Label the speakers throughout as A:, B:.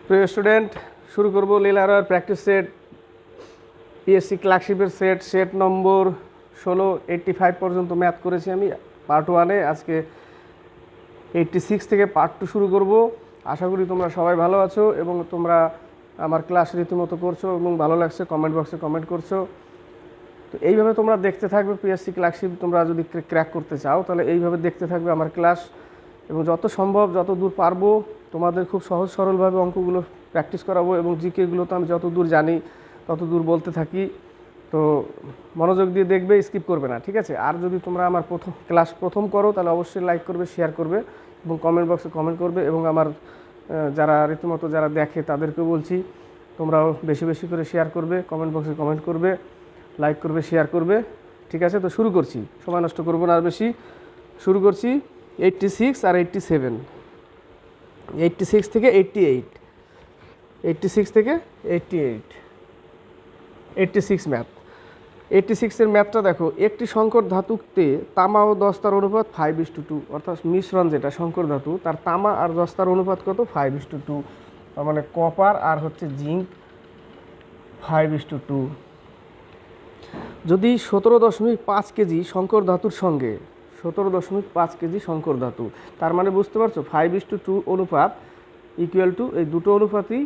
A: প্রিয় স্টুডেন্ট, শুরু করব লীলার practice set PSC ক্লার্কশিপের set number 16 85 পর্যন্ত ম্যাথ করেছি আমি পার্ট 1-এ। আজকে 86 থেকে পার্ট 2 শুরু করব। আশা করি তোমরা সবাই ভালো আছো এবং তোমরা আমার ক্লাস রীতিমতো করছো এবং ভালো লাগছে, কমেন্ট বক্সে কমেন্ট করছো। তো এইভাবে তোমরা দেখতে থাকবে পিএসসি ক্লার্কশিপ। তোমরা যদি ক্র্যাক করতে চাও তাহলে এইভাবে দেখতে থাকবে আমার ক্লাস, এবং যত সম্ভব যত দূর পারবো তোমাদের খুব সহজ সরলভাবে অঙ্কগুলো প্র্যাকটিস করাবো, এবং জিকেগুলো তো আমি যত দূর জানি তত দূর বলতে থাকি। তো মনোযোগ দিয়ে দেখবে, স্কিপ করবে না, ঠিক আছে? আর যদি তোমরা আমার ক্লাস প্রথম করো তাহলে অবশ্যই লাইক করবে, শেয়ার করবে এবং কমেন্ট বক্সে কমেন্ট করবে। এবং আমার যারা রীতিমতো যারা দেখে তাদেরকেও বলছি তোমরাও বেশি বেশি করে শেয়ার করবে, কমেন্ট বক্সে কমেন্ট করবে, লাইক করবে, শেয়ার করবে, ঠিক আছে? তো শুরু করছি, সময় নষ্ট করবো না আর বেশি। শুরু করছি 86 আর 87, 86 থেকে 88, 86 থেকে 88, 86 ম্যাথ। 86-এর ম্যাথটা দেখো, একটি সংকর ধাতুতে তামা ও দস্তার অনুপাত 5:2, অর্থাৎ মিশ্রণ যেটা সংকর ধাতু তার তামা আর দস্তার অনুপাত কত? 5:2। তার মানে কপার আর হচ্ছে জিঙ্ক 5:2। যদি 17.5 কেজি সংকর ধাতুর সঙ্গে 17.5 কেজি সংকর ধাতু, তার মানে বুঝতে পারছো 5:2 অনুপাত ইকুয়াল টু এই দুটো অনুপাতই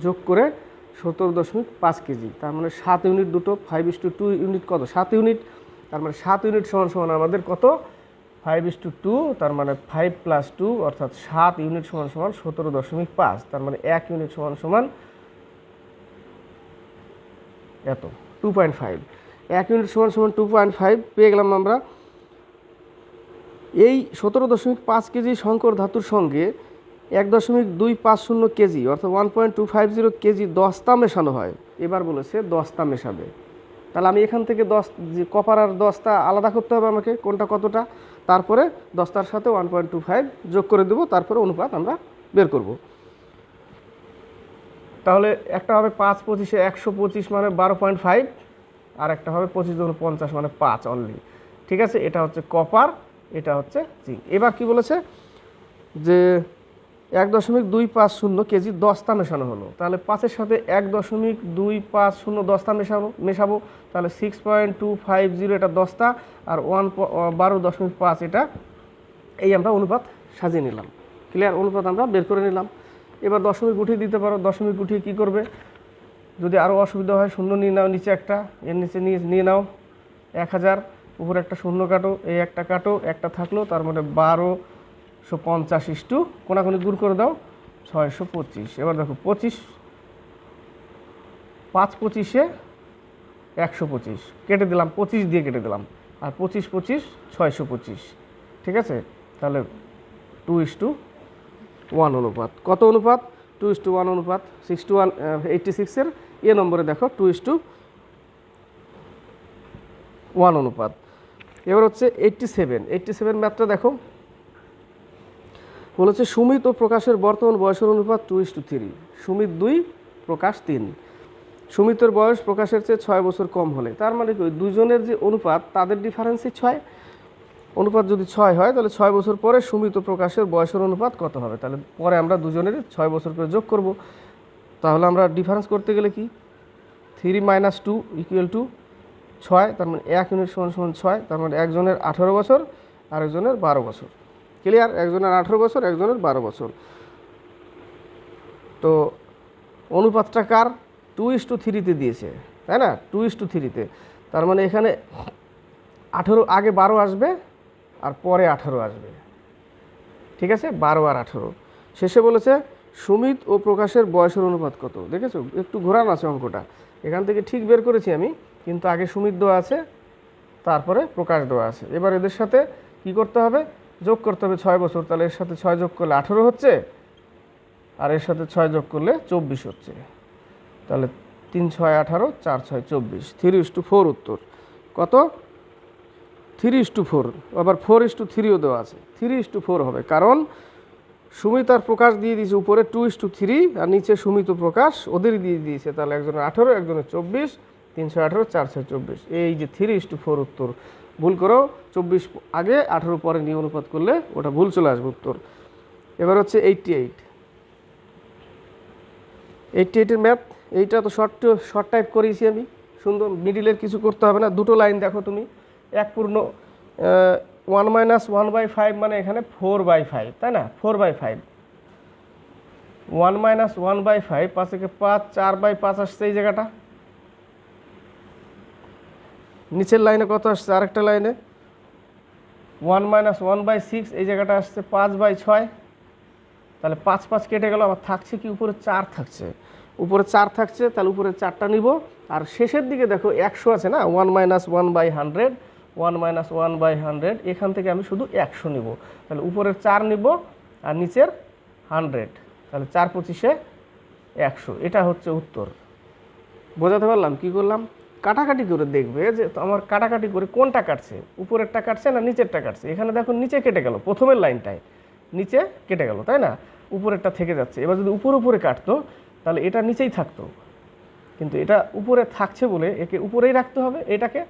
A: যোগ করে 17.5 কেজি, তার মানে 7 ইউনিট। দুটো 5:2 ইউনিট কত? 7 ইউনিট। তার মানে 7 ইউনিট সমান সমান আমাদের কত? 5:2, তার মানে 5 + 2 অর্থাৎ 7 ইউনিট সমান সমান 17.5। তার মানে 1 ইউনিট সমান সমান এত 2.5। 1 ইউনিট সমান সমান 2.5 পেয়ে গেলাম আমরা। এই 17.5 কেজি সংকর ধাতুর সঙ্গে 1.250 কেজি অর্থাৎ 1.250 কেজি দস্তা মেশানো হয়। এবার বলেছে দস্তা মেশাবে, তাহলে আমি এখান থেকে কপার আর দস্তা আলাদা করতে হবে আমাকে, কোনটা কতটা, তারপরে দস্তার সাথে 1.25 যোগ করে দেবো, তারপরে অনুপাত আমরা বের করব। তাহলে একটা হবে 5 25 125 মানে 12.5, আর একটা হবে 25 × 50 মানে 5 অনলি, ঠিক আছে? এটা হচ্ছে কপার, এটা হচ্ছে জিঙ্ক। এবার কি বলেছে যে 1.250 কেজি দস্তা মেশানো হলো, তাহলে 5-এর সাথে 1.250 দস্তা মেশাবো, তাহলে 6.250 এটা দস্তা, আর 12.5 এটা, এই আমরা অনুপাত সাজিয়ে নিলাম। ক্লিয়ার? অনুপাত আমরা বের করে নিলাম। এবার দশমিক উঠিয়ে দিতে পারো। দশমিক উঠিয়ে কী করবে? যদি আরও অসুবিধা হয় শূন্য নিয়ে নাও, নিচে একটা, এর নিচে নিয়ে নাও 1000, উপরে একটা শূন্য কাটো, এই একটা কাটো, একটা থাকলো, তার মানে 1250 ইস্টু কোনাকুনি দূর করে দাও 625। এবার দেখো 25 5 25-এ 125 কেটে দিলাম, 25 দিয়ে কেটে দিলাম, আর 25 25 625, ঠিক আছে? তাহলে 2:1 অনুপাত। কত অনুপাত? 2:1 অনুপাত। 86-এর এ নম্বরে দেখো 2:1 অনুপাত। এবার হচ্ছে 87 ম্যাথটা দেখো, বলেছে সুমিত ও প্রকাশের বর্তমান বয়সের অনুপাত 2:3। সুমিত 2, প্রকাশ 3। সুমিতের বয়স প্রকাশের চেয়ে 6 বছর কম হলে, তার মানে কি দুজনের যে অনুপাত তাদের ডিফারেন্সই 6। অনুপাত যদি 6 হয় তাহলে 6 বছর পরে সুমিত ও প্রকাশের বয়সের অনুপাত কত হবে? তাহলে পরে আমরা দুজনের 6 বছর করে যোগ করব। তাহলে আমরা ডিফারেন্স করতে গেলে কি 3 - 2 = 6, তার মানে 1 ইউনিট সমান সমান 6, তার মানে একজনের 18 বছর আর একজনের 12 বছর। ক্লিয়ার? একজনের 18 বছর, একজনের 12 বছর। তো অনুপাতটা কার? 2:3-তে দিয়েছে, তাই না? 2:3-তে, তার মানে এখানে 18 আগে 12 আসবে আর পরে 18 আসবে, ঠিক আছে? 12 আর 18 শেষে বলেছে সুমিত ও প্রকাশের বয়সের অনুপাত কত। দেখেছো, একটু ঘোরান আছে অঙ্কটা, এখান থেকে ঠিক বের করেছি আমি, কিন্তু আগে সুমিত দেওয়া আছে, তারপরে প্রকাশ দেওয়া আছে। এবার এদের সাথে কি করতে হবে? যোগ করতে হবে 6 বছর, তাহলে এর সাথে 6 যোগ করলে 18 হচ্ছে, আর এর সাথে 6 যোগ করলে 24 হচ্ছে। তাহলে 3 × 6 = 18, 4 × 6 = 24। 3:4 উত্তর। কত? 3:4। আবার 4:3ও দেওয়া আছে, 3:4 হবে, কারণ সুমিত আর প্রকাশ দিয়ে দিয়েছে উপরে 2:3, আর নিচে সুমিত ও প্রকাশ ওদেরই দিয়ে দিয়েছে, তাহলে একজনের 18, একজনের 24, 3 × 6 = 18, 4 × 6 = 24। এই যে 3:4 উত্তর। ভুল করো, 24 আগে 18 পরে নিয়ে অনুপাত করলে ওটা ভুল চলে আসবে উত্তর। এবার হচ্ছে 88। 88-এর ম্যাথ, এইটা তো শর্ট টাইপ করেছি আমি, সুন্দর, মিডিলের কিছু করতে হবে না। দুটো লাইন দেখো তুমি, এক পূর্ণ 1 - 1/5 মানে এখানে 4/5, তাই না? 4/5, 1 - 1/5, 5 একে 5, 4/5 আসছে এই জায়গাটা। নিচের লাইনে কত আসছে? আরেকটা লাইনে 1 - 1/6, এই জায়গাটা আসছে 5/6। তাহলে 5 5 কেটে গেল, আবার থাকছে কি? উপরে 4 থাকছে, উপরে 4 থাকছে, তাহলে উপরে 4টা নিব। আর শেষের দিকে দেখো 100 আছে না, 1 - 1/100, 1 - 1/100, এখান থেকে আমি শুধু 100 নিব। তাহলে উপরের 4 নিব আর নিচের 100, তাহলে 4 25-এ 100। এটা হচ্ছে উত্তর। বোঝাতে পারলাম? কি করলাম? কাটাকাটি করে দেখবে যে আমার কাটাকাটি করে কোনটা কাটছে, উপরেরটা কাটছে না নিচেরটা কাটছে। এখানে দেখো নিচে কেটে গেল, প্রথমের লাইনটায় নিচে কেটে গেল, তাই না? উপরেরটা থেকে যাচ্ছে। এবার যদি উপরে কাটতো তাহলে এটা নিচেই থাকতো, কিন্তু এটা উপরে থাকছে বলে একে উপরেই রাখতে হবে এটাকে।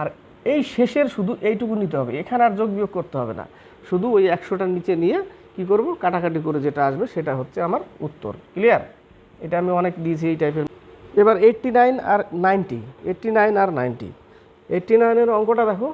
A: আর এই শেষের শুধু এইটুকু নিতে হবে, এখানে আর যোগ বিয়োগ করতে হবে না, শুধু ওই 100টা নিচে নিয়ে কি করব? কাটাকাটি করে যেটা আসবে সেটা হচ্ছে আমার উত্তর। ক্লিয়ার? এটা আমি অনেক দিয়েছি এই টাইপের। এবার 89 আর 90, 89 আর 90, 89-এর অঙ্কটা দেখো,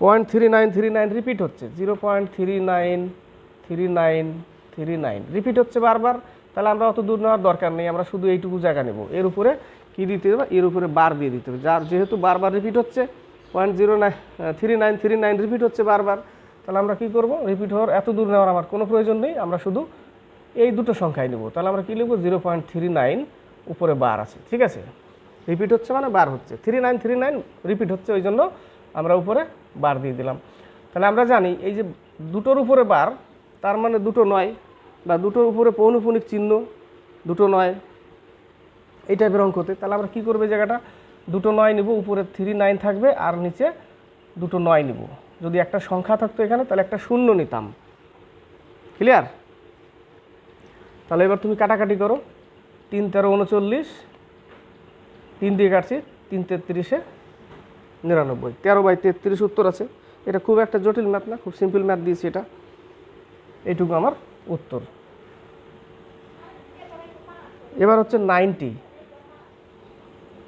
A: 0.3939 রিপিট হচ্ছে, 0.393939 রিপিট হচ্ছে বারবার। তাহলে আমরা অত দূর নেওয়ার দরকার নেই, আমরা শুধু এইটুকু জায়গা নেব। এর উপরে কি দিতে হবে? এর উপরে বার দিয়ে দিতে হবে। যার যেহেতু বারবার রিপিট হচ্ছে, 0.3939 রিপিট হচ্ছে বারবার, তাহলে আমরা কি করব? রিপিট হওয়ার এত দূর নেওয়ার আমার কোনো প্রয়োজন নেই, আমরা শুধু এই দুটো সংখ্যায় নেব। তাহলে আমরা কী লিখব? 0.39, উপরে বার আছে, ঠিক আছে? রিপিট হচ্ছে মানে বার হচ্ছে, 3939 রিপিট হচ্ছে, ওই জন্য আমরা উপরে বার দিয়ে দিলাম। তাহলে আমরা জানি এই যে দুটোর উপরে বার, তার মানে দুটো নয়, বা দুটোর উপরে পৌনঃপুনিক চিহ্ন, দুটো নয়, এই টাইপের অঙ্কতে। তাহলে আমরা কী করবো? এই জায়গাটা দুটো 9 নিব, উপরে 39 থাকবে আর নিচে দুটো 9 নিব। যদি একটা সংখ্যা থাকতো এখানে তাহলে একটা শূন্য নিতাম। ক্লিয়ার? তাহলে এবার তুমি কাটাকাটি করো, 3 13 39, 3 দিয়ে কাটছি, 3 33-এ 99, 13/33 উত্তর আছে। এটা খুব একটা জটিল ম্যাথ না, খুব সিম্পল ম্যাথ দিয়েছি এটা। এইটুকু আমার উত্তর। এবার হচ্ছে 90,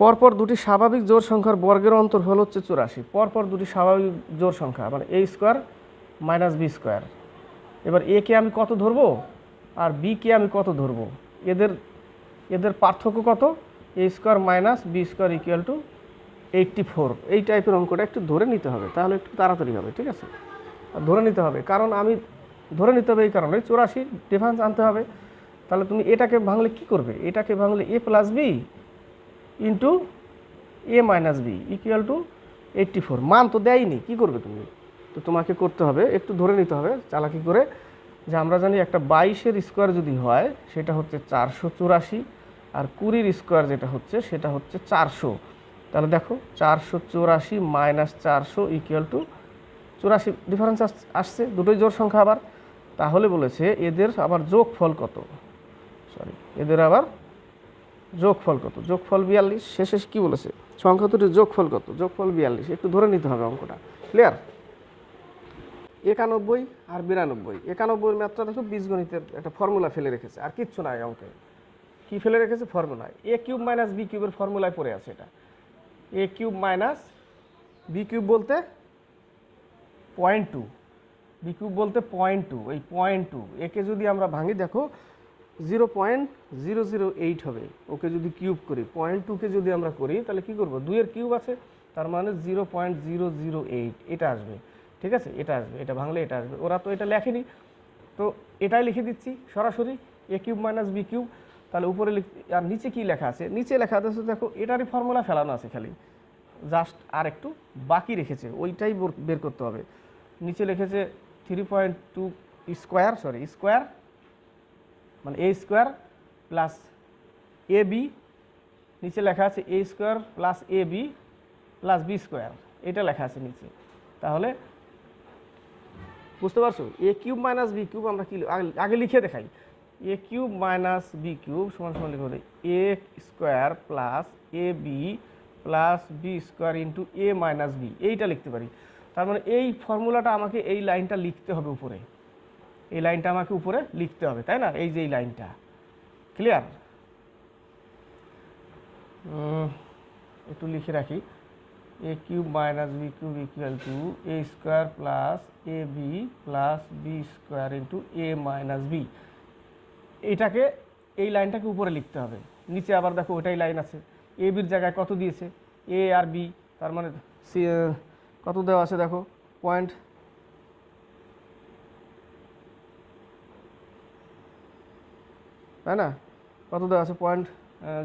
A: পরপর দুটি স্বাভাবিক জোড় সংখ্যার বর্গের অন্তর্ফল হচ্ছে 84। পরপর দুটি স্বাভাবিক জোড় সংখ্যা মানে a² - b²। এবার a কে আমি কত ধরবো আর b কে আমি কত ধরবো? এদের পার্থক্য কত? a² - b² = 84। এই টাইপের অঙ্কটা একটু ধরে নিতে হবে, তাহলে একটু তাড়াতাড়ি হবে, ঠিক আছে? ধরে নিতে হবে, কারণ আমি ধরে নিতে হবে এই কারণে 84 ডিফারেন্স আনতে হবে। তাহলে তুমি এটাকে ভাঙলে কি করবে? এটাকে ভাঙলে a + b into a - b = 84। মান তো দেয়নি, কি করবে তুমি? তো তোমাকে করতে হবে, একটু ধরে নিতে হবে চালাকি করে, যে আমরা জানি একটা 22-এর স্কোয়ার যদি হয় সেটা হচ্ছে 484, আর 20-এর স্কোয়ার যেটা হচ্ছে সেটা হচ্ছে 400। তাহলে দেখো 484 - 400 = 84 ডিফারেন্স আসছে, দুটোই জোড় সংখ্যা আবার। তাহলে বলেছে এদের আবার যোগফল কত? এদের আবার যোগফল কত? যোগফল 42। শেষে কি বলেছে? সংখ্যা দুটির যোগফল কত? যোগফল 42। একটু ধরে নিতে হবে অঙ্কটা। ক্লিয়ার? 91 আর 92, 91-এর ম্যাথটা দেখো বীজগণিতের একটা ফর্মুলা ফেলে রেখেছে, আর কিচ্ছু নাই অঙ্কে। কি ফেলে রেখেছে? ফর্মুলা a³ - b³ ফর্মুলায় পড়ে আছে এটা। a³ - b³ বলতে 0.2, b³ বলতে 0.2, এই 0.2 একে যদি আমরা ভাঙি দেখো 0.008 হবে। ওকে যদি কিউব করি, 0.2-কে যদি আমরা করি তাহলে কি করব? 2-এর কিউব আছে, তার মানে 0.008 এটা আসবে, ঠিক আছে? এটা আসবে, এটা ভাঙলে এটা আসবে। ওরা তো এটা লেখেনি, তো এটাই লিখে দিচ্ছি সরাসরি, a³ - b³। তাহলে উপরে আর নিচে কি লেখা আছে? নিচে লেখা আছে দেখো, এটারই ফর্মুলা ফেলানো আছে, খালি জাস্ট আর একটু বাকি রেখেছে, ওইটাই বের করতে হবে। নিচে লিখেছে 3.2 স্কোয়ার মানে a² + ab, নিচে লেখা আছে a² + ab + b², এটা লেখা আছে নিচে। তাহলে বুঝতে পারছো? a³ - b³ আমরা কি আগে লিখে দেখাই, a³ - b³ = লিখব a² + ab + b² × a - b, এইটা লিখতে পারি। তার মানে এই ফর্মুলাটা আমাকে এই লাইনটা লিখতে হবে উপরে, এই লাইনটা আমাকে উপরে লিখতে হবে, তাই না? এই যে এই লাইনটা, ক্লিয়ার? একটু লিখে রাখি, A cube minus B cube equal to A square plus A B plus B square into A minus B. এইটাকে, এই লাইনটাকে উপরে লিখতে হবে, নিচে আবার দেখো ওটাই লাইন আছে। এ বির জায়গায় কত দিয়েছে, এ আর বি, তার মানে কত দেওয়া আছে দেখো, পয়েন্ট, তাই না? কত দেওয়া আছে,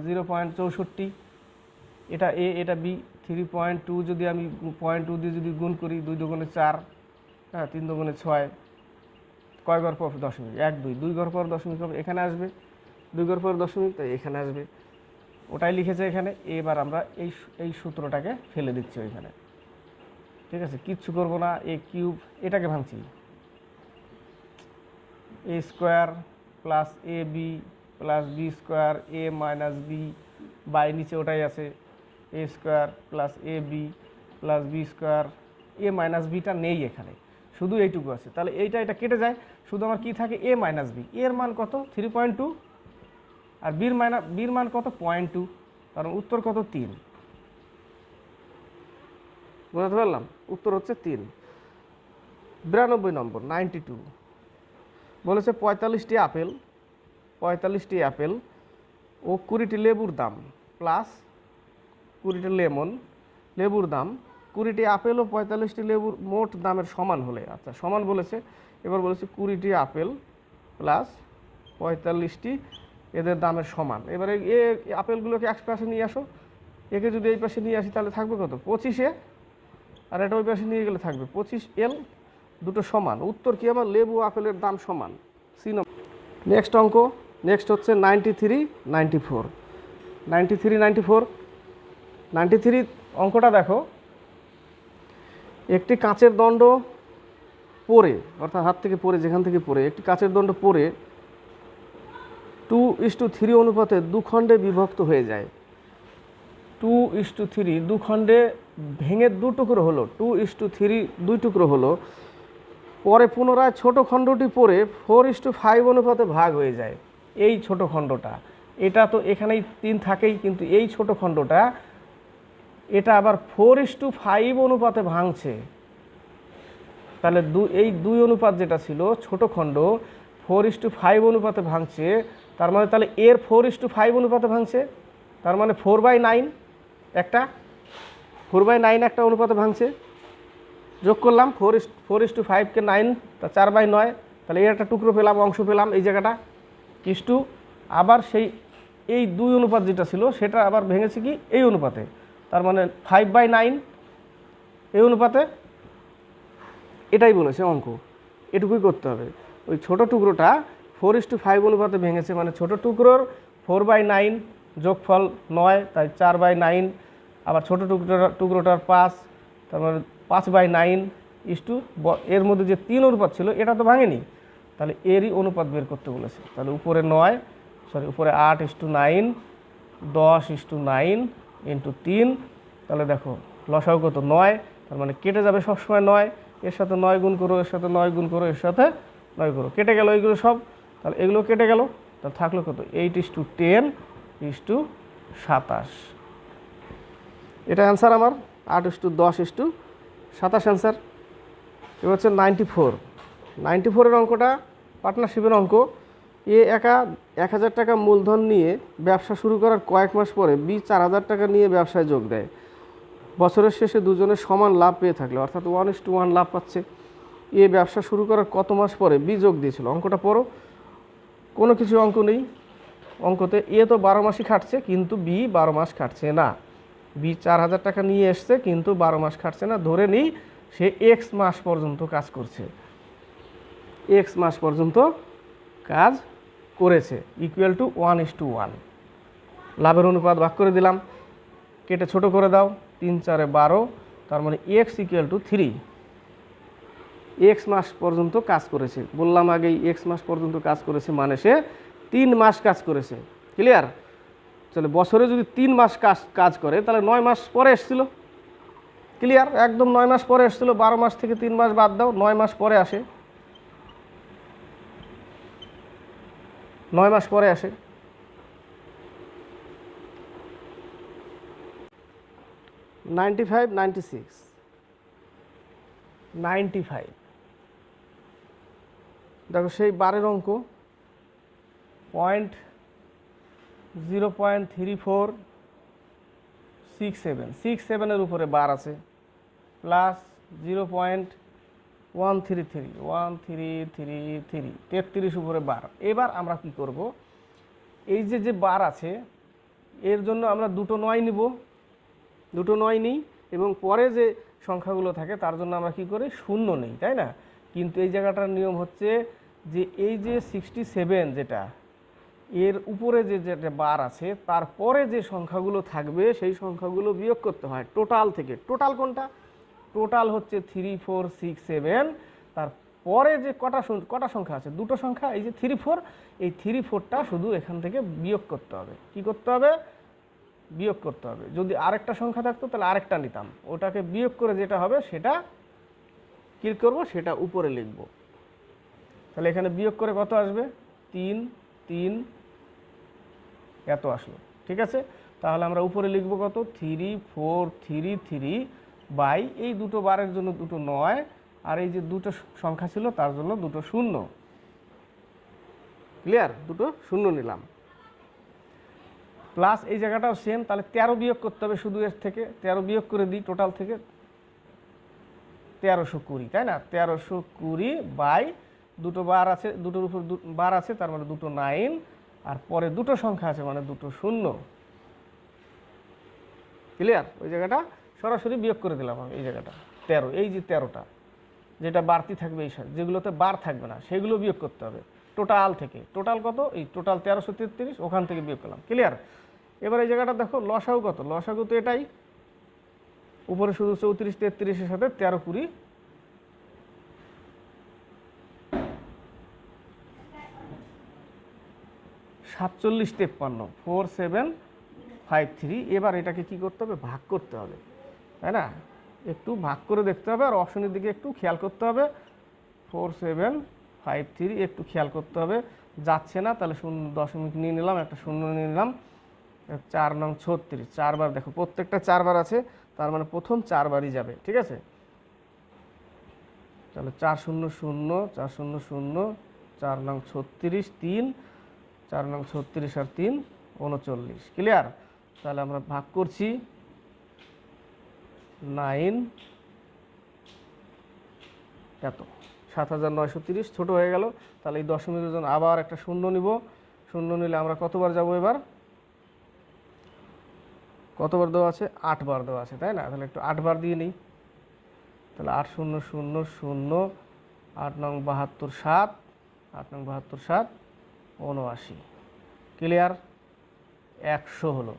A: 0.64। এটা এ, এটা বি। 3.2 যদি আমি 0.2 দিয়ে যদি গুণ করি, 2 দুগুণে 4, হ্যাঁ 3 দুগুণে 6, কয় ঘর পর দশমিক, 1 2, 2 ঘর পর দশমিক হবে, এখানে আসবে 2 ঘর পর দশমিক, তাই এখানে আসবে, ওটাই লিখেছে এখানে। এবার আমরা এই সূত্রটাকে ফেলে দিচ্ছি ওইখানে, ঠিক আছে? কিচ্ছু করবো না, এ কিউব, এটাকে ভাঙছি, A square plus A B plus B square A minus B, by নিচে ওটাই আছে, A square plus A B plus B square, A minus বিটা নেই এখানে, শুধু এইটুকু আছে। তাহলে এটা কেটে যায়, শুধু আমার কি থাকে, এ মাইনাস বি। এর মান কত, 3.2, আর বির মান কত, 0.2, কারণ উত্তর কত, 3। বুঝতে পারলাম? উত্তর হচ্ছে 3। 92 নম্বর, 92 বলেছে 45টি আপেল ও 20টি লেবুর দাম প্লাস 20টি লেবুর দাম 20টি আপেল ও 45টি লেবুর মোট দামের সমান হলে, আচ্ছা সমান বলেছে, এবার বলেছে 20টি আপেল প্লাস 45টি এদের দামের সমান। এবারে আপেলগুলোকে এক পাশে নিয়ে আসো, একে যদি এই পাশে নিয়ে আসি তাহলে থাকবে কত, 25 আর এটা ওই পাশে নিয়ে গেলে থাকবে 25 দুটো সমান। উত্তর কি আমার, লেবু আপেলের দাম সমান, সি নম্বর। নেক্সট অঙ্ক, নেক্সট হচ্ছে 93 অঙ্কটা দেখো, একটি কাঁচের দণ্ড পড়ে, অর্থাৎ হাত থেকে পড়ে, যেখান থেকে পড়ে একটি কাঁচের দণ্ড পড়ে 2:3 অনুপাতে দুখণ্ডে বিভক্ত হয়ে যায়। 2:3 দুখণ্ডে ভেঙে 2 টুকরো হলো, 2:3 2 টুকরো হলো, পরে পুনরায় ছোট খণ্ডটি পড়ে 4:5 অনুপাতে ভাগ হয়ে যায়। এই ছোট খণ্ডটা, এটা তো এখানেই 3 থাকেই, কিন্তু এই ছোট খণ্ডটা এটা আবার 4:5 অনুপাতে ভাঙছে। তাহলে এই 2 অনুপাত যেটা ছিল ছোট খণ্ড 4:5 অনুপাতে ভাঙছে, তার মানে তাহলে এর 4:5 অনুপাতে ভাঙছে, তার মানে 4/9 একটা 4/9 একটা অনুপাতে ভাঙছে। যোগ করলাম 4:5কে 9, তা 4/9, তাহলে এর একটা টুকরো পেলাম, অংশ পেলাম এই জায়গাটা, ইস্টু আবার এই 2 অনুপাত যেটা ছিল সেটা আবার ভেঙেছে কি এই অনুপাতে, তার মানে 5/9 এই অনুপাতে। এটাই বলেছে অঙ্ক, এটুকুই করতে হবে। ওই ছোট টুকরোটা 4:5 অনুপাতে ভেঙেছে, মানে ছোট টুকরোর 4/9 যোগফল 9, তাই 4/9, আবার ছোট টুকরোটার 5, তার মানে 5/9 ইস্টু এর মধ্যে যে 3 অনুপাত ছিল এটা তো ভাঙেনি, তাহলে এরই অনুপাত বের করতে বলেছে। তাহলে উপরে 8:9, 10:9 ইন্টু 3, তাহলে দেখো লসাগু কত, 9, তার মানে কেটে যাবে সবসময় 9, এর সাথে 9 গুণ করো, এর সাথে 9 গুণ করো, এর সাথে 9 করো, কেটে গেল এইগুলো সব, তাহলে এগুলো কেটে গেল, তাহলে থাকলো কত, 8:10:27। এটা অ্যান্সার আমার, 8:10:27 অ্যান্সার। এবার হচ্ছে 94 অঙ্কটা পার্টনারশিপের অঙ্ক। এ একা 1000 টাকা মূলধন নিয়ে ব্যবসা শুরু করার কয়েক মাস পরে বি 4000 টাকা নিয়ে ব্যবসায় যোগ দেয়। বছরের শেষে দুজনের সমান লাভ পেয়ে থাকলে, অর্থাৎ 1:1 লাভ পাচ্ছে। এ ব্যবসা শুরু করার কত মাস পরে বি যোগ দিয়েছিল, অঙ্কটা পড়ো। কোনো কিছু অঙ্ক নেই অঙ্কতে, এ তো 12 মাসই খাটছে, কিন্তু বি 12 মাস খাটছে না। বি 4000 টাকা নিয়ে এসছে, কিন্তু 12 মাস খাটছে না, ধরে নিই সে এক্স মাস পর্যন্ত কাজ করছে, এক্স মাস পর্যন্ত কাজ করেছে, ইকুয়াল টু 1:1। লাভের অনুপাত ভাগ করে দিলাম, কেটে ছোট করে দাও, 3 4 12, তার মানে এক্স ইকুয়াল টু 3। এক্স মাস পর্যন্ত কাজ করেছে, বললাম আগেই এক্স মাস পর্যন্ত কাজ করেছে মানে সে 3 মাস কাজ করেছে। ক্লিয়ার? তাহলে বছরে যদি 3 মাস কাজ করে তাহলে 9 মাস পরে এসেছিল। ক্লিয়ার? একদম 9 মাস পরে এসেছিল, 12 মাস থেকে 3 মাস বাদ দাও, 9 মাস পরে আসে, 9 মাস পরে আসে। 95, 96, 95। দেখো সেই বারের অঙ্ক 0.3467, উপরে বার আছে, প্লাস 0.133, 33 উপরে বার। এবার আমরা কি করব, এই যে বার আছে এর জন্য আমরা দুটো 9 নিব, দুটো 9 নিই, এবং পরে যে সংখ্যাগুলো থাকে তার জন্য আমরা কি করি, শূন্য নেই, তাই না? কিন্তু এই জায়গাটার নিয়ম হচ্ছে যে এই যে 67 যেটা, এর উপরে যেটা বার আছে তারপরে যে সংখ্যাগুলো থাকবে সেই সংখ্যাগুলো বিয়োগ করতে হয় টোটাল থেকে। টোটাল কোনটা? টোটাল হচ্ছে 3, 4, 6, 7। তারপরে যে কটা সংখ্যা আছে, দুটো সংখ্যা, এই যে 3, 4, এই 3, 4টা শুধু এখান থেকে বিয়োগ করতে হবে। কি করতে হবে? বিয়োগ করতে হবে। যদি আরেকটা সংখ্যা থাকতো তাহলে আরেকটা নিতাম, ওটাকে বিয়োগ করে যেটা হবে সেটা কি করব, সেটা উপরে লিখব। তাহলে এখানে বিয়োগ করে কত আসবে? 3, 3 এত আসলো, ঠিক আছে? তাহলে আমরা উপরে লিখব কত? 3, 4, 3, 3 বাই এই দুটো বারের জন্য দুটো 9, আর এই যে দুটো সংখ্যা ছিল তার জন্য দুটো শূন্য। ক্লিয়ার? দুটো শূন্য নিলাম, প্লাস এই জায়গাটাও সেম। তাহলে 13 বিয়োগ করতে হবে শুধু এর থেকে। 13 বিয়োগ করে দিই টোটাল থেকে, 1320, তাই না? 1320 বাই দুটো বার আছে, দুটোর উপর বার আছে, তার মানে দুটো 9, আর পরে দুটো সংখ্যা আছে মানে দুটো শূন্য। ক্লিয়ার? ওই জায়গাটা সরাসরি বিয়োগ করে দিলাম আমি, এই জায়গাটা 13, এই যে 13টা যেটা বাড়তি থাকবে, এই যেগুলোতে বার থাকবে না সেগুলো বিয়োগ করতে হবে টোটাল থেকে। টোটাল কত? এই টোটাল 1333, ওখান থেকে বিয়োগ করলাম। ক্লিয়ার? এবার এই জায়গাটা দেখো লসাগু কত? লসাগু তো এটাই, উপরে শুধু 34, 33-এর সাথে 13, 20, 47, 53, 4753। এবার এটাকে কি করতে হবে? ভাগ করতে হবে, তাই না? একটু ভাগ করে দেখতে হবে, আর অপশনের দিকে একটু খেয়াল করতে হবে। 4753 একটু খেয়াল করতে হবে, যাচ্ছে না তাহলে শূন্য দশমিক নিয়ে নিলাম, একটা শূন্য নিয়ে নিলাম। 4 নং 36, 4 বার, দেখো প্রত্যেকটা 4 বার আছে, তার মানে প্রথম 4 বারই যাবে, ঠিক আছে? তাহলে 400, 400, 4 নং 36, 3, 4 নং 36 আর 3, 39। ক্লিয়ার? তাহলে আমরা ভাগ করছি 9, এত 7930, ছোট হয়ে গেল। তাহলে এই দশমিকের জন্য আবার একটা শূন্য নিব। শূন্য নিলে আমরা কতবার যাব? এবার কতবার দেওয়া আছে? 8 বার দেওয়া আছে, তাই না? তাহলে একটু 8 বার দিয়ে নিই। তাহলে 8000, 8 নং 72, 7, 8 নং 72, 7, 79। ক্লিয়ার? 100 হলো,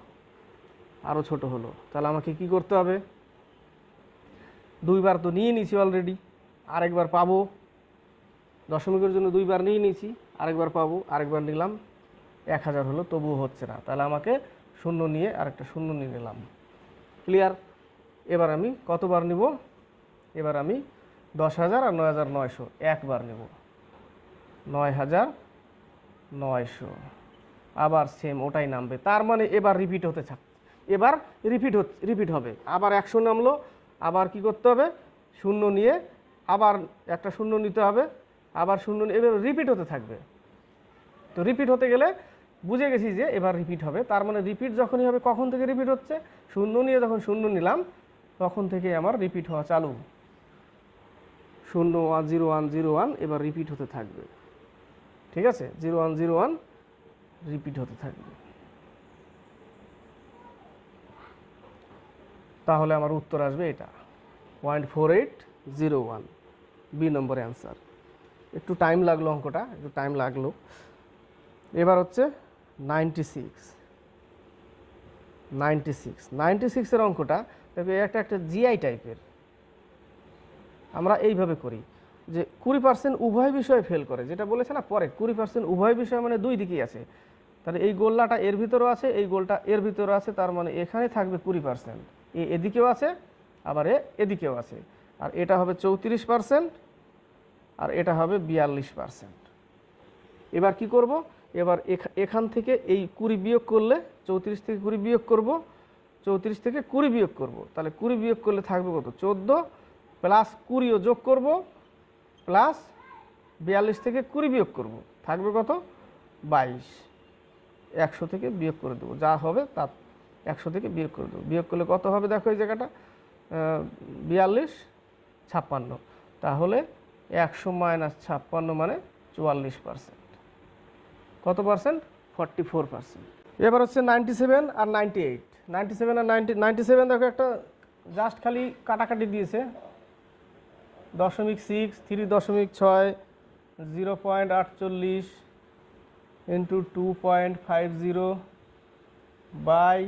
A: আরও ছোট হলো। তাহলে আমাকে কি করতে হবে? 2 বার তো নিয়ে নিয়েছি অলরেডি, আরেকবার পাবো। দশমিকের জন্য 2 বার নিয়ে নিয়েছি, আরেকবার পাবো, আরেকবার নিলাম, 1000 হলো, তবুও হচ্ছে না। তাহলে আমাকে শূন্য নিয়ে আরেকটা শূন্য নিয়ে নিলাম। ক্লিয়ার? এবার আমি কতবার নিব? এবার আমি 10,000 আর 9,900 একবার নেব, 9,900। আবার সেম ওটাই নামবে, তার মানে এবার রিপিট হতে থাক, এবার রিপিট হবে। আবার 100 নামলো, আবার কি করতে হবে? শূন্য নিয়ে আবার একটা শূন্য নিতে হবে, আবার শূন্য নিয়ে, এবার রিপিট হতে থাকবে। তো রিপিট হতে গেলে বুঝে গেছি যে এবার রিপিট হবে, তার মানে রিপিট যখনই হবে, কখন থেকে রিপিট হচ্ছে? শূন্য নিয়ে যখন শূন্য নিলাম তখন থেকে আমার রিপিট হওয়া চালু। 010101 এবার রিপিট হতে থাকবে, ঠিক আছে? 0101 রিপিট হতে থাকবে। তাহলে আমার উত্তর আসবে এটা 0.4801, বি নম্বর অ্যান্সার। একটু টাইম লাগলো, অঙ্কটা একটু টাইম লাগলো। এবার হচ্ছে 96 অঙ্কটা দেখো, একটা জিআই টাইপের। আমরা এইভাবে করি যে 20% উভয় বিষয়ে ফেল করে, যেটা বলেছে না পরে, 20% উভয় বিষয় মানে দুই দিকেই আছে। তাহলে এই গোলটা এর ভিতরেও আছে, এই গোলটা এর ভিতরেও আছে, তার মানে এখানে থাকবে 20%, এদিকেও আছে আবার এদিকেও আছে। আর এটা হবে 34%, আর এটা হবে 42%। এবার কি করব? এবার এখান থেকে এই 20 বিয়োগ করলে, 34 থেকে 20 বিয়োগ করব, 34 থেকে 20 বিয়োগ করব, তাহলে 20 বিয়োগ করলে থাকবে কত 14 প্লাস 20ও যোগ করব প্লাস 42 থেকে 20 বিয়োগ করব, থাকবে কত 22। 100 থেকে বিয়োগ করে দেবো, যা হবে তা 100 থেকে বিয়োগ করে দেবো। বিয়োগ করলে কত হবে দেখো এই জায়গাটা 42 56, তাহলে 100 মাইনাস 56 মানে 44%। কত পার্সেন্ট 44%। এবার হচ্ছে 97 আর 98। 97 আর 97 দেখো একটা জাস্ট খালি কাটাকাটি দিয়েছে 0.6 3.6 0.48 ইন্টু 2.50 বাই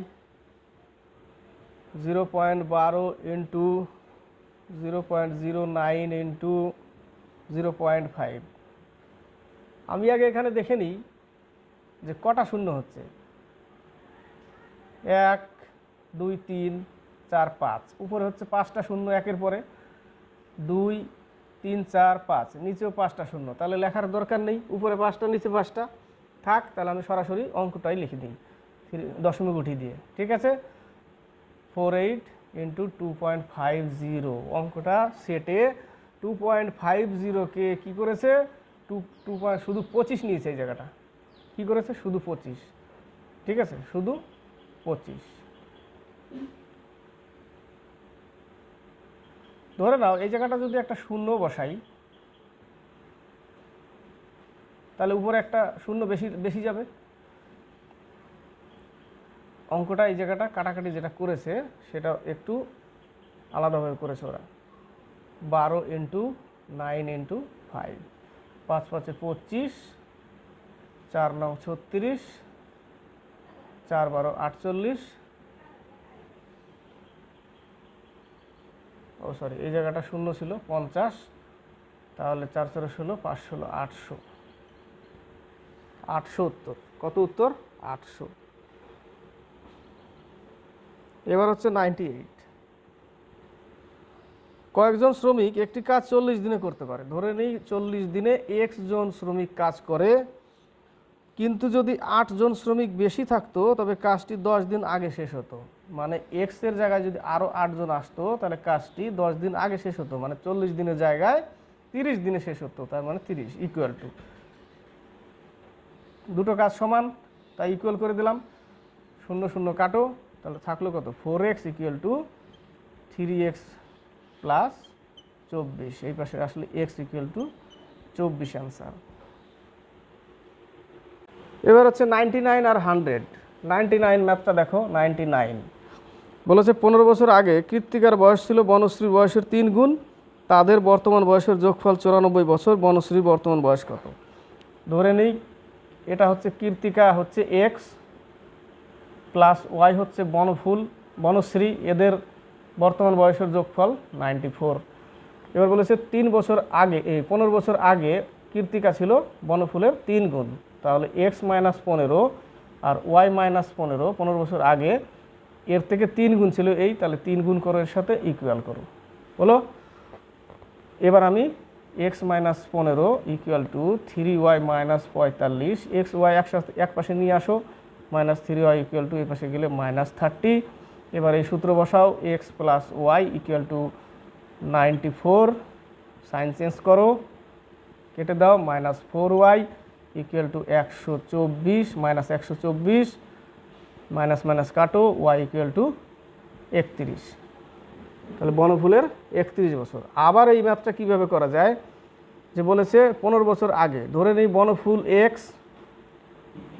A: 0.12 ইন্টু 0.09 ইন্টু 0.5। আমি আগে এখানে দেখে নিই যে কটা শূন্য হচ্ছে, 1 2 3 4 5, উপরে হচ্ছে 5টা শূন্য একের পরে, 2 3 4 5, নিচেও 5টা শূন্য, তাহলে লেখার দরকার নেই, উপরে 5টা নিচে 5টা থাক, তাহলে আমি সরাসরি অঙ্কটাই লিখে দিই দশমিক উঠিয়ে দিয়ে। ঠিক আছে, 48 ইন্টু 2.50, অঙ্কটা সেটে 2.50কে কী করেছে শুধু 25 নিয়েছে, এই জায়গাটা কী করেছে শুধু 25। ঠিক আছে, শুধু 25। ধরে নাও এই জায়গাটা যদি একটা শূন্য বসাই, তাহলে উপরে একটা শূন্য বেশি বেশি যাবে। অঙ্কটা এই জায়গাটা কাটাকাটি যেটা করেছে সেটা একটু আলাদাভাবে করেছে ওরা। 12 ইন্টু 9 ইন্টু 5, 5 5 25, 4 9 36, 4 12 48, ও সরি এই জায়গাটা শূন্য ছিল 50, তাহলে 4 4 16 5 16 800। 800 উত্তর। কত উত্তর 800। এবার হচ্ছে 98। কয়েকজন শ্রমিক একটি কাজ 40 দিনে করতে পারে। ধরে নিই 40 দিনে x জন শ্রমিক কাজ করে, কিন্তু যদি 8 জন শ্রমিক বেশি থাকতো তবে কাজটি 10 দিন আগে শেষ হতো। মানে x এর জায়গায় যদি আরও 8 জন আসতো তাহলে কাজটি 10 দিন আগে শেষ হতো, মানে 40 দিনের জায়গায় 30 দিনে শেষ হতো, তার মানে 30 ইকুয়াল টু, দুটো কাজ সমান তাই ইকুয়াল করে দিলাম, 0 0 কাটো, তাহলে থাকলো কত 4x equal to 3x plus 24, এই পাশে আসলে x ইকুয়াল টু 24 অ্যান্সার। এবার হচ্ছে 99 আর 100। 99 ম্যাথটা দেখো, 99 বলেছে 15 বছর আগে কৃত্তিকার বয়স ছিল বনশ্রীর বয়সের 3 গুণ, তাদের বর্তমান বয়সের যোগফল 94 বছর, বনশ্রীর বর্তমান বয়স কত? ধরে নিই এটা হচ্ছে কৃত্তিকা হচ্ছে x প্লাস y হচ্ছে বনশ্রী, এদের বর্তমান বয়সের যোগফল 94। এবার বলেছে 3 বছর আগে 15 বছর আগে কৃত্তিকা ছিল বনফুলের 3 গুণ, তাহলে x মাইনাস 15 আর y মাইনাস 15, 15 বছর আগে এর থেকে 3 গুণ ছিল এই, তাহলে 3 গুণ করো এর সাথে ইকুয়াল করো, বলো। এবার আমি x minus 15 equal to 3y minus 45, x y একসাথে এক পাশে নিয়ে আসো, মাইনাস 3y ইকুয়াল টু এই পাশে গেলে মাইনাস 30। এবার এই সূত্র বসাও, x plus y equal to 94, sign change করো, কেটে দাও, minus 4y equal to 124, minus 124, minus minus কাটো, y ইকুয়াল টু 31। তাহলে বনফুলের 31 বছর। আবার এই ম্যাথটা কীভাবে করা যায়, যে বলেছে 15 বছর আগে, ধরে নিই বনফুল x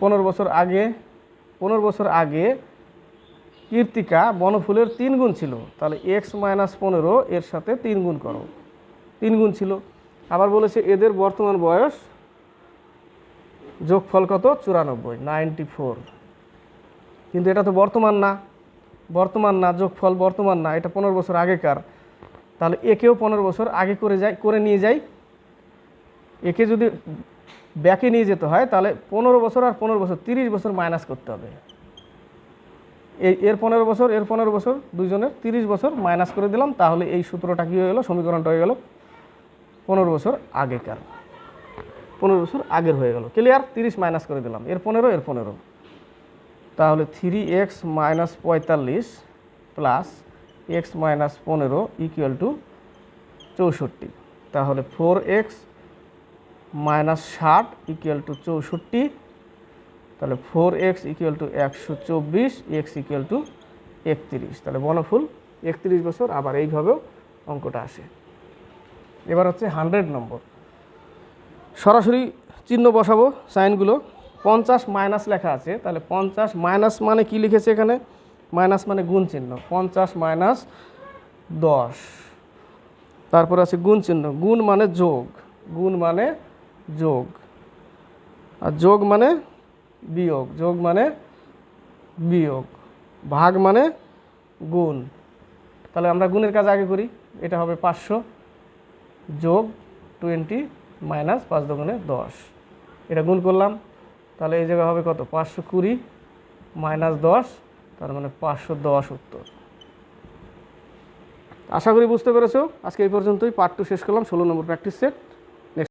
A: 15 বছর আগে কৃত্তিকা বনফুলের 3 গুণ ছিল, তাহলে x মাইনাস 15 এর সাথে 3 গুণ করো, 3 গুণ ছিল। আবার বলেছে এদের বর্তমান বয়স যোগফল কত 94, কিন্তু এটা তো বর্তমান না, যোগফল বর্তমান না, এটা 15 বছর আগেকার, তাহলে একেও 15 বছর আগে করে নিয়ে যাই। একে যদি ব্যাকে নিয়ে যেতে হয় তাহলে 15 বছর আর 15 বছর 30 বছর মাইনাস করতে হবে। এর 15 বছর দুইজনের 30 বছর মাইনাস করে দিলাম, তাহলে এই সূত্রটা কী হয়ে গেল, সমীকরণটা হয়ে গেল 15 বছর আগেকার, 15 বছর আগের হয়ে গেল। ক্লিয়ার? 30 মাইনাস করে দিলাম, এর 15 এর 15, তাহলে 3x minus 45 plus x minus 15 equal to 64। তাহলে 4x মাইনাস 60 ইকুয়াল টু 64। তাহলে 4x equal to 124, x equal to 31। তাহলে বনফুল 31 বছর। আবার এইভাবেও অঙ্কটা আসে। এবার হচ্ছে 100 নম্বর। সরাসরি চিহ্ন বসাবো সাইনগুলো। 50 মাইনাস লেখা আছে, তাহলে 50 মাইনাস মানে কি লিখেছে এখানে? মাইনাস মানে গুণ চিহ্ন। 50 মাইনাস 10, তারপর আছে গুণ চিহ্ন। গুণ মানে যোগ, গুণ মানে যোগ, আর যোগ মানে বিয়োগ, যোগ মানে বিয়োগ, ভাগ মানে গুণ। তাহলে আমরা গুণের কাজ আগে করি। এটা হবে 500 যোগ 20 মাইনাস 5 দুগুণে 10। এটা গুণ করলাম, তাহলে এই জায়গায় হবে কত? 520 মাইনাস 10, তার মানে 510 উত্তর। আশা করি বুঝতে পেরেছো। আজকে এই পর্যন্তই, পার্ট 2 শেষ করলাম। 16 নম্বর প্র্যাকটিস সেট।